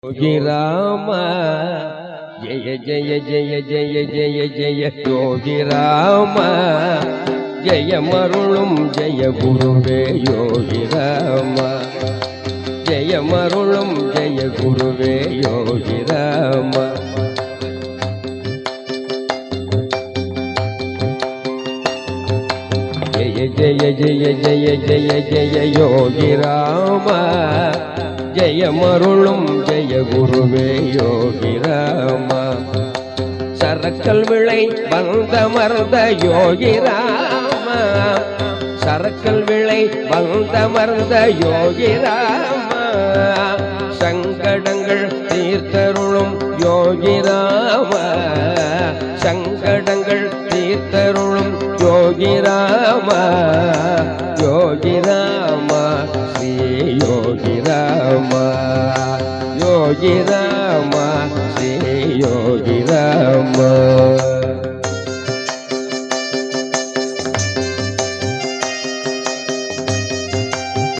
योगी राम जय जय जय जय जय जय योगी राम जय मरुलुम जय गुरुवे योगी राम जय मरुलुम जय गुरुवे योगी राम जय जय जय जय जय जय योगी राम जय मरुलुम जय गुरुवे योगी राम सरकल विளை வந்தமர்ந்த யோகி ராம சரக்கல் விளை வந்தமர்ந்த யோகி ராம சங்கடங்கள் தீர்த்தருளும் யோகி ராம சங்கடங்கள் தீர்த்தருளும் யோகி ராம योगी राम श्री योगी राम योगी राम श्री योगी राम